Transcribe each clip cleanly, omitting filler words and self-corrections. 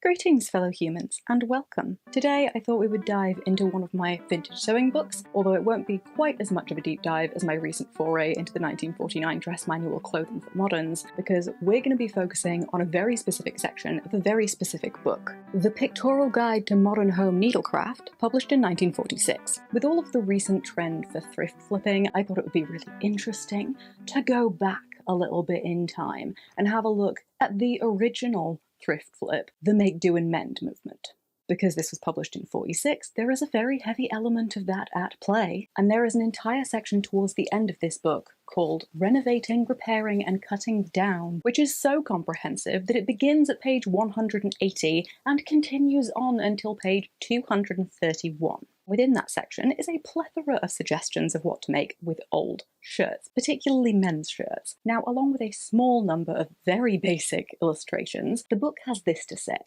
Greetings, fellow humans, and welcome. Today I thought we would dive into one of my vintage sewing books, although it won't be quite as much of a deep dive as my recent foray into the 1949 dress manual Clothing for Moderns, because we're going to be focusing on a very specific section of a very specific book, The Pictorial Guide to Modern Home Needlecraft, published in 1946. With all of the recent trend for thrift flipping, I thought it would be really interesting to go back a little bit in time and have a look at the original thrift flip, the make do and mend movement. Because this was published in 46, there is a very heavy element of that at play, and there is an entire section towards the end of this book called Renovating, Repairing and Cutting Down, which is so comprehensive that it begins at page 180 and continues on until page 231. Within that section is a plethora of suggestions of what to make with old shirts, particularly men's shirts. Now, along with a small number of very basic illustrations, the book has this to say.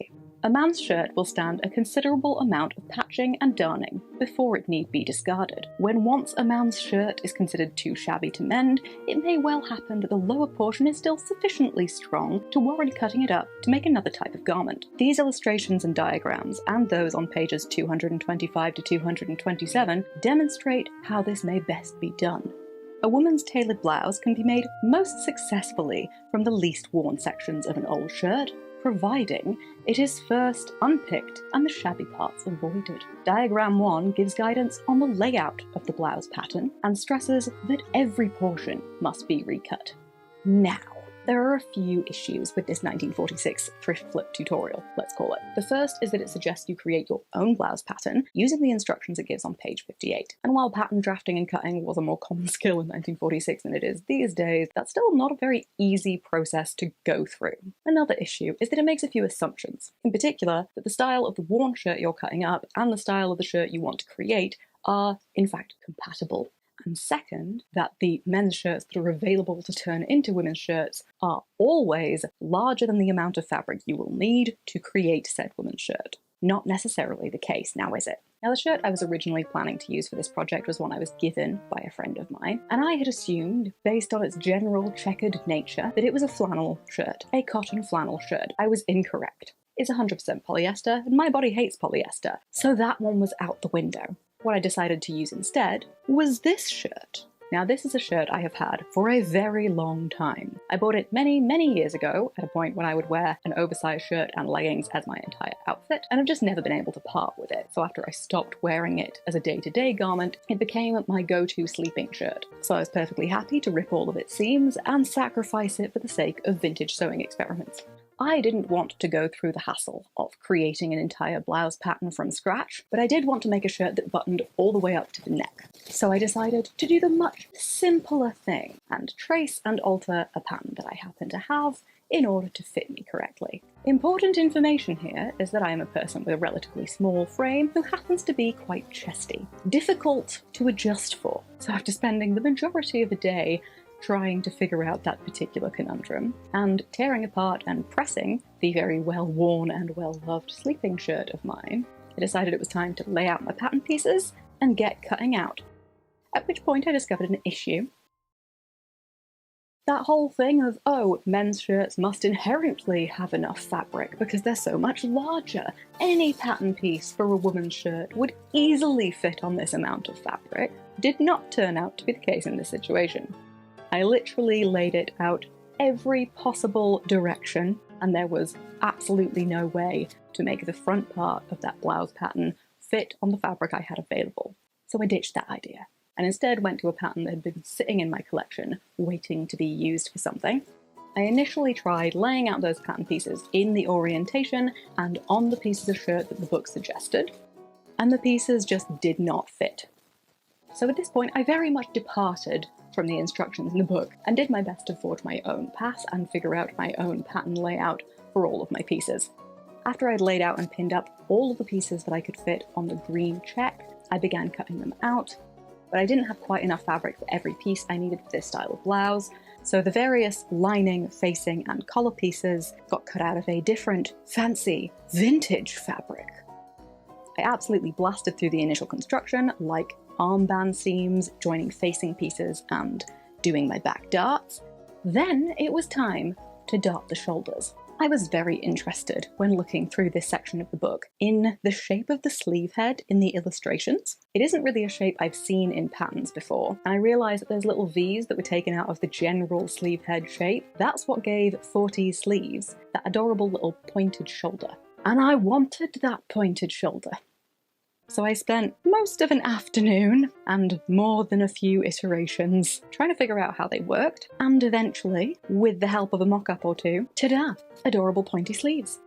A man's shirt will stand a considerable amount of patching and darning before it need be discarded. When once a man's shirt is considered too shabby to mend, it may well happen that the lower portion is still sufficiently strong to warrant cutting it up to make another type of garment. These illustrations and diagrams, and those on pages 225 to 227, demonstrate how this may best be done. A woman's tailored blouse can be made most successfully from the least worn sections of an old shirt, providing it is first unpicked and the shabby parts avoided. Diagram 1 gives guidance on the layout of the blouse pattern and stresses that every portion must be recut. Now, there are a few issues with this 1946 thrift flip tutorial, let's call it. The first is that it suggests you create your own blouse pattern using the instructions it gives on page 58. And while pattern drafting and cutting was a more common skill in 1946 than it is these days, that's still not a very easy process to go through. Another issue is that it makes a few assumptions. In particular, that the style of the worn shirt you're cutting up and the style of the shirt you want to create are, in fact, compatible. And second, that the men's shirts that are available to turn into women's shirts are always larger than the amount of fabric you will need to create said women's shirt. Not necessarily the case, now is it? Now, the shirt I was originally planning to use for this project was one I was given by a friend of mine, and I had assumed, based on its general checkered nature, that it was a flannel shirt, a cotton flannel shirt. I was incorrect. It's 100% polyester, and my body hates polyester, so that one was out the window. What I decided to use instead was this shirt. Now, this is a shirt I have had for a very long time. I bought it many, many years ago at a point when I would wear an oversized shirt and leggings as my entire outfit, and I've just never been able to part with it. So after I stopped wearing it as a day-to-day garment, it became my go-to sleeping shirt. So I was perfectly happy to rip all of its seams and sacrifice it for the sake of vintage sewing experiments. I didn't want to go through the hassle of creating an entire blouse pattern from scratch, but I did want to make a shirt that buttoned all the way up to the neck. So I decided to do the much simpler thing and trace and alter a pattern that I happen to have in order to fit me correctly. Important information here is that I am a person with a relatively small frame who happens to be quite chesty, difficult to adjust for. So after spending the majority of a day trying to figure out that particular conundrum, and tearing apart and pressing the very well-worn and well-loved sleeping shirt of mine, I decided it was time to lay out my pattern pieces and get cutting out. At which point I discovered an issue. That whole thing of, oh, men's shirts must inherently have enough fabric because they're so much larger. Any pattern piece for a woman's shirt would easily fit on this amount of fabric, did not turn out to be the case in this situation. I literally laid it out every possible direction, and there was absolutely no way to make the front part of that blouse pattern fit on the fabric I had available. So I ditched that idea, and instead went to a pattern that had been sitting in my collection, waiting to be used for something. I initially tried laying out those pattern pieces in the orientation and on the pieces of shirt that the book suggested, and the pieces just did not fit. So at this point, I very much departed from the instructions in the book and did my best to forge my own path and figure out my own pattern layout for all of my pieces. After I'd laid out and pinned up all of the pieces that I could fit on the green check, I began cutting them out, but I didn't have quite enough fabric for every piece I needed for this style of blouse, so the various lining, facing, and collar pieces got cut out of a different, fancy, vintage fabric. I absolutely blasted through the initial construction, like armband seams, joining facing pieces, and doing my back darts. Then it was time to dart the shoulders. I was very interested when looking through this section of the book in the shape of the sleeve head in the illustrations. It isn't really a shape I've seen in patterns before, and I realised that there's little V's that were taken out of the general sleeve head shape. That's what gave 40's sleeves that adorable little pointed shoulder. And I wanted that pointed shoulder. So I spent most of an afternoon and more than a few iterations trying to figure out how they worked, and eventually, with the help of a mock-up or two, ta-da! Adorable pointy sleeves.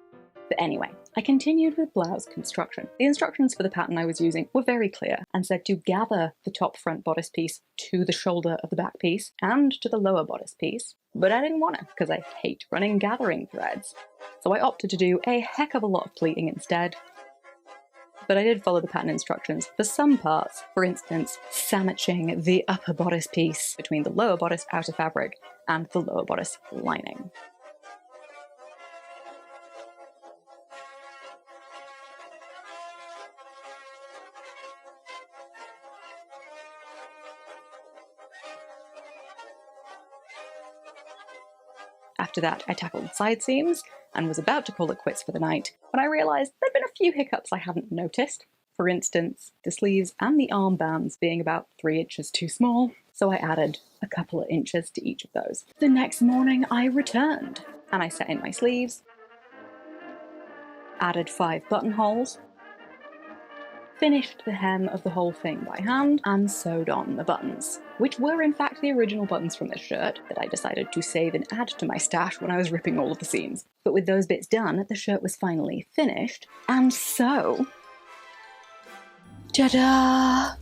But anyway, I continued with blouse construction. The instructions for the pattern I was using were very clear and said to gather the top front bodice piece to the shoulder of the back piece and to the lower bodice piece, but I didn't want to because I hate running gathering threads. So I opted to do a heck of a lot of pleating instead. But I did follow the pattern instructions for some parts, for instance, sandwiching the upper bodice piece between the lower bodice outer fabric and the lower bodice lining. After that, I tackled side seams and was about to call it quits for the night when I realised there'd been a few hiccups I hadn't noticed. For instance, the sleeves and the armbands being about 3 inches too small, so I added a couple of inches to each of those. The next morning I returned, and I set in my sleeves, added 5 buttonholes, finished the hem of the whole thing by hand, and sewed on the buttons, which were in fact the original buttons from this shirt that I decided to save and add to my stash when I was ripping all of the seams. But with those bits done, the shirt was finally finished, and so... ta-da!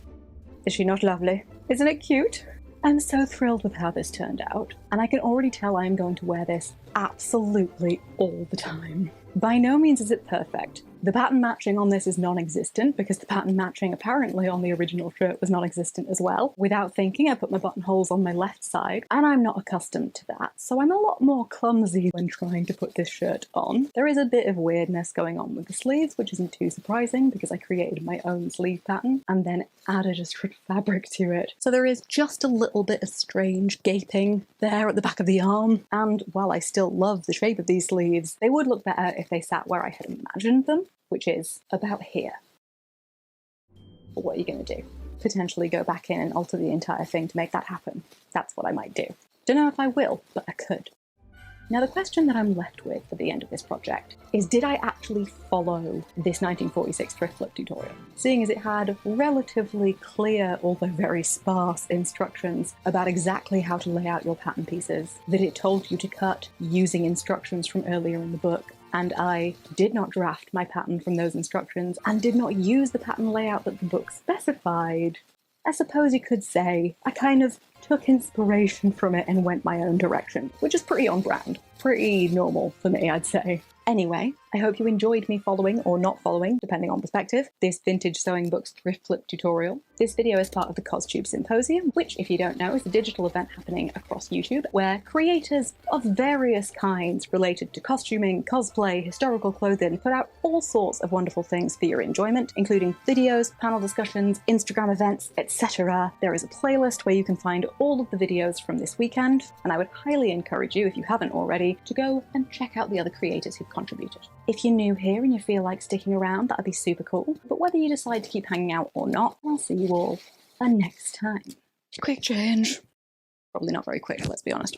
Is she not lovely? Isn't it cute? I'm so thrilled with how this turned out, and I can already tell I am going to wear this absolutely all the time. By no means is it perfect. The pattern matching on this is non-existent because the pattern matching apparently on the original shirt was non-existent as well. Without thinking, I put my buttonholes on my left side, and I'm not accustomed to that, so I'm a lot more clumsy when trying to put this shirt on. There is a bit of weirdness going on with the sleeves, which isn't too surprising because I created my own sleeve pattern and then added a strip of fabric to it. So there is just a little bit of strange gaping there at the back of the arm, and while I still love the shape of these sleeves, they would look better if they sat where I had imagined them, which is about here. But what are you going to do? Potentially go back in and alter the entire thing to make that happen. That's what I might do. Don't know if I will, but I could. Now the question that I'm left with for the end of this project is, did I actually follow this 1946 thrift flip tutorial? Seeing as it had relatively clear, although very sparse, instructions about exactly how to lay out your pattern pieces, that it told you to cut using instructions from earlier in the book, and I did not draft my pattern from those instructions and did not use the pattern layout that the book specified, I suppose you could say I kind of took inspiration from it and went my own direction, which is pretty on brand. Pretty normal for me, I'd say. Anyway, I hope you enjoyed me following, or not following, depending on perspective, this Vintage Sewing Books thrift flip tutorial. This video is part of the CosTube Symposium, which, if you don't know, is a digital event happening across YouTube, where creators of various kinds related to costuming, cosplay, historical clothing, put out all sorts of wonderful things for your enjoyment, including videos, panel discussions, Instagram events, etc. There is a playlist where you can find all of the videos from this weekend, and I would highly encourage you, if you haven't already, to go and check out the other creators who've contributed. If you're new here and you feel like sticking around, that'd be super cool, but whether you decide to keep hanging out or not, I'll see you all next time. Quick change. Probably not very quick, let's be honest.